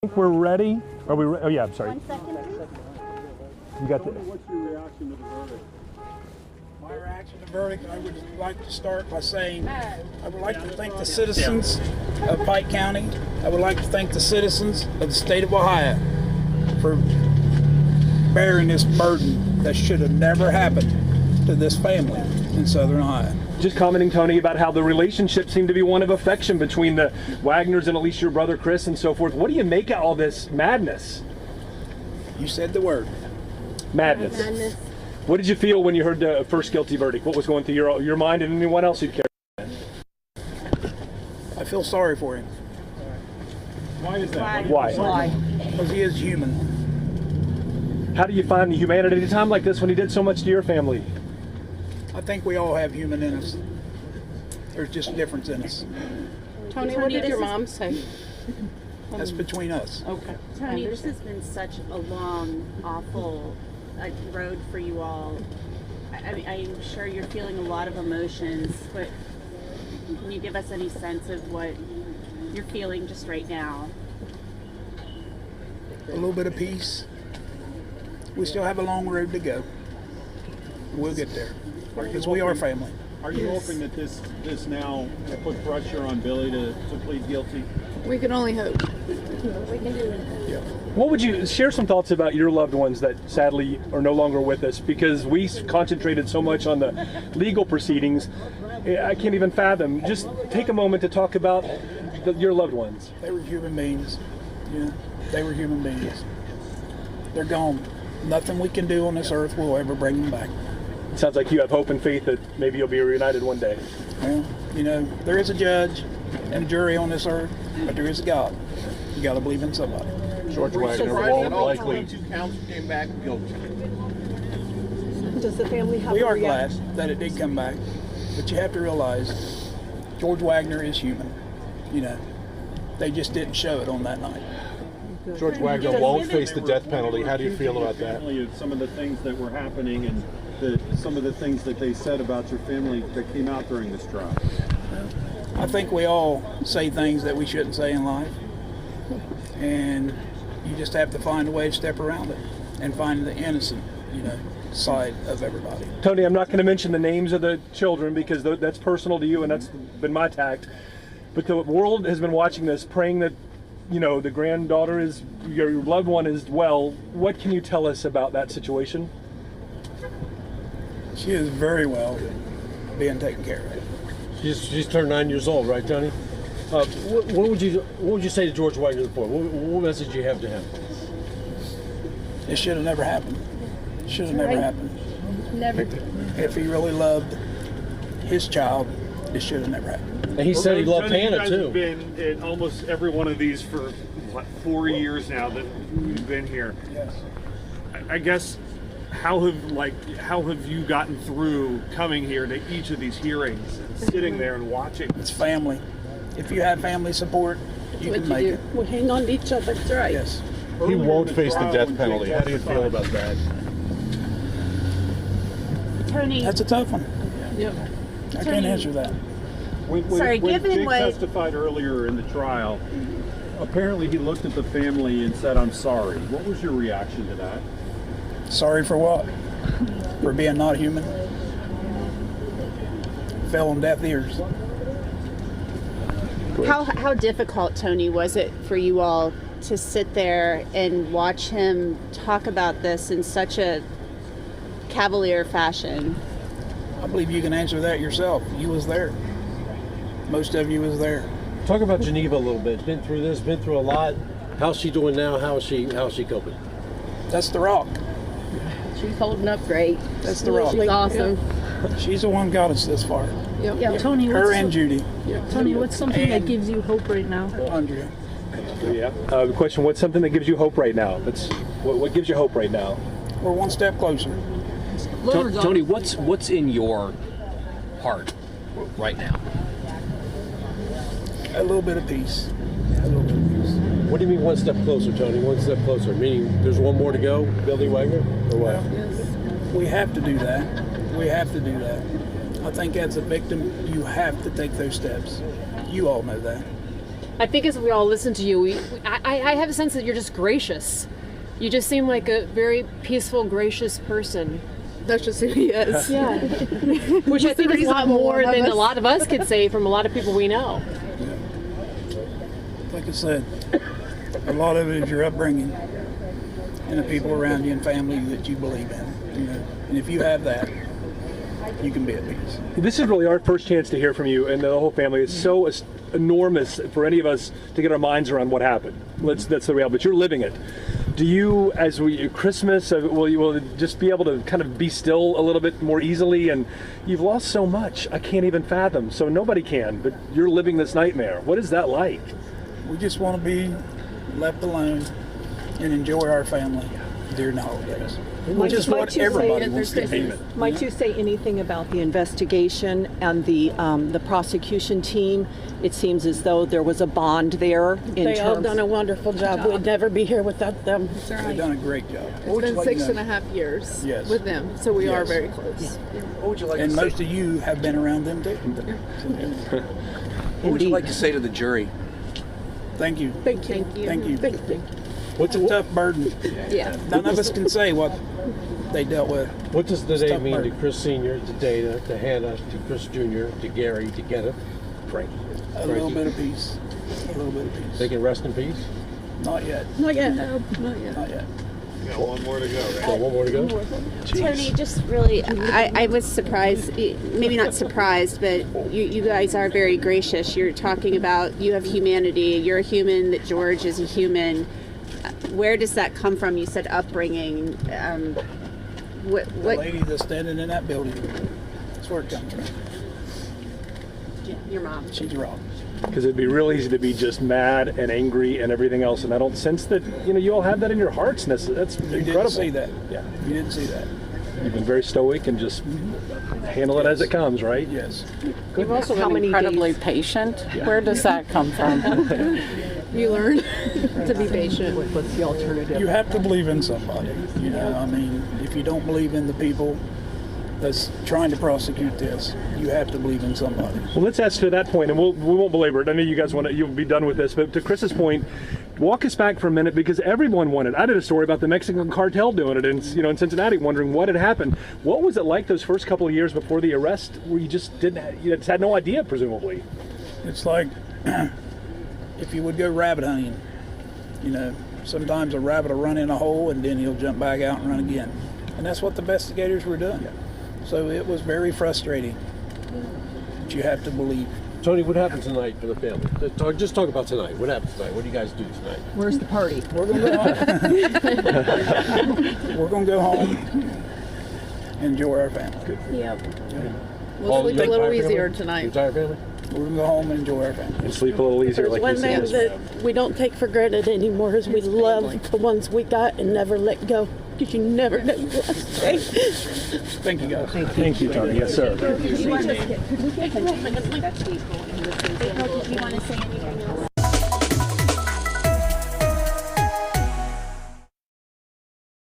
think we're ready. Are we? Oh yeah, I'm sorry. 1 second, please. You got the. What's your reaction to the verdict? My reaction to the verdict, I would like to start by saying I would like to thank the citizens of Pike County. I would like to thank the citizens of the state of Ohio for bearing this burden that should have never happened to this family in Southern Ohio. Just commenting, Tony, about how the relationship seemed to be one of affection between the Wagners and at least your brother Chris and so forth. What do you make of all this madness? You said the word. Madness. Madness. What did you feel when you heard the first guilty verdict? What was going through your mind and anyone else who'd care? I feel sorry for him Why is that? Why? because he is human. How do you find the humanity at a time like this when he did so much to your family? I think we all have human in us. There's just a difference in us. Tony, what did your mom say? That's between us. Okay. Tony, this has been such a long, awful road for you all. I mean, I'm sure you're feeling a lot of emotions, but can you give us any sense of what you're feeling just right now? A little bit of peace. We still have a long road to go. We'll get there because we are family. Are you hoping that this now put pressure on Billy to plead guilty? We can only hope. What would you share some thoughts about your loved ones that sadly are no longer with us? Because we concentrated so much on the legal proceedings, I can't even fathom. Just take a moment to talk about your loved ones. They were human beings. Yeah, they were human beings. They're gone. Nothing we can do on this earth will ever bring them back. It sounds like you have hope and faith that maybe you'll be reunited one day. Well, you know, there is a judge and a jury on this earth, but there is a God. You got to believe in somebody. George Wagner won't likely. 22 counts came back guilty. Does the family have We a are reaction? glad that it did come back, but you have to realize George Wagner is human. You know, they just didn't show it on that night. George Wagner won't face the death penalty. How do you feel about that? Of some of the things that were happening and some of the things that they said about your family that came out during this trial. I think we all say things that we shouldn't say in life, and you just have to find a way to step around it and find the innocent, side of everybody. Tony, I'm not going to mention the names of the children because that's personal to you and that's been my tact. But the world has been watching this, praying that, the granddaughter is, your loved one is well. What can you tell us about that situation? She is very well being taken care of. She's turned 9 years old, right, Tony? What would you say to George Wagner for? What message do you have to him? It should have never happened. Should have never happened. Never. If he really loved his child, it should have never happened. And he said he loved Tony, Hannah you guys too. have been in almost every one of these for 4 years now that we've been here. Yes. I guess how have you gotten through coming here to each of these hearings and sitting there and watching? It's family. If you have family support, you can make it. We hang on to each other. That's right. Yes. He won't face the death penalty. How do you feel about that? Tony, That's a tough one. Yep. I can't answer that. When given Jake what- testified earlier in the trial, apparently he looked at the family and said, "I'm sorry." What was your reaction to that? Sorry for what? For being not human? Fell on deaf ears. how difficult, Tony, was it for you all to sit there and watch him talk about this in such a cavalier fashion? I believe you can answer that yourself. You was there. Most of you was there. Talk about Geneva a little bit. Been through this, been through a lot. How's she doing now? How's she coping? That's the rock. She's holding up great. That's the rock. She's awesome. She's the one got us this far. Yep. Tony, Her and Judy. Tony, what's something that And- gives you hope right now? Andrea. Yeah. The question: what's something that gives you hope right now? What gives you hope right now? We're one step closer. Tony, what's in your heart right now? A little bit of peace. A little bit of peace. What do you mean one step closer, Tony? One step closer, meaning there's one more to go, Billy Wagner, or what? We have to do that. We have to do that. I think as a victim, you have to take those steps. You all know that. I think as we all listen to you, I have a sense that you're just gracious. You just seem like a very peaceful, gracious person. That's just who he is. Yeah. Which I think is a lot more than a lot of us could say from a lot of people we know. Like I said, a lot of it is your upbringing and the people around you and family that you believe in. You know, and if you have that, you can be at peace. This is really our first chance to hear from you and the whole family. It's so enormous for any of us to get our minds around what happened. That's the reality, but you're living it. Do you, as Christmas, will you just be able to kind of be still a little bit more easily? And you've lost so much, I can't even fathom. So nobody can, but you're living this nightmare. What is that like? We just want to be left alone and enjoy our family during the holidays, which is what everybody wants to do. Might you say anything about the investigation and the prosecution team? It seems as though there was a bond there. They all done a wonderful job. We'd never be here without them. They've done a great job. It's been 6.5 years with them, so we are very close. What would you like And to most say? of you have been around them too. What would you like to say to the jury? Thank you. Thank you. Thank you. Thank you. It's a tough burden. Yeah. None of us can say what they dealt with. What does the It's day tough mean to burden. Chris Sr., to Dana, to Hannah, to Chris Jr., to Gary, to Kenneth, Frank? A little bit of peace. A little bit of peace. They can rest in peace? Not yet. Not yet. No, not yet. Not yet. Got one more to go, right? So one more to go? Tony, just really, I was surprised, maybe not surprised, but you guys are very gracious. You're talking about you have humanity, you're a human, that George is a human. Where does that come from? You said upbringing. The lady that's standing in that building, that's where it comes from. Your mom. She's wrong. Because it'd be real easy to be just mad and angry and everything else, and I don't sense that you all have that in your hearts. And that's You incredible. didn't see that. Yeah, You didn't see that. you've been very stoic and just handle it as it comes, right? Yes. You've also How been many incredibly days? patient. Where does that come from? You learn to be patient. What's the alternative? You have to believe in somebody. You know, I mean, if you don't believe in the people that's trying to prosecute this, you have to believe in somebody. Well, let's ask to that point, and we won't belabor it. I know you guys you'll be done with this, but to Chris's point, walk us back for a minute because everyone wanted. I did a story about the Mexican cartel doing it in Cincinnati, wondering what had happened. What was it like those first couple of years before the arrest, where you just just had no idea, presumably? It's like if you would go rabbit hunting, sometimes a rabbit will run in a hole and then he'll jump back out and run again. And that's what the investigators were doing. So it was very frustrating. But you have to believe. Tony, what happens tonight for the family? Just talk about tonight. What happens tonight? What do you guys do tonight? Where's the party? We're going to go home. We're going to go home and enjoy our family. Yep. All We'll sleep your a little entire easier family? tonight. Your entire family? We're going to go home and enjoy our family. And sleep a little easier, There's like one you thing said. that we don't take for granted anymore is we love the ones we got and never let go. Because you never know your last day. Thank you, guys. Thank you, Tony. Yes, sir. Do you want to say anything else?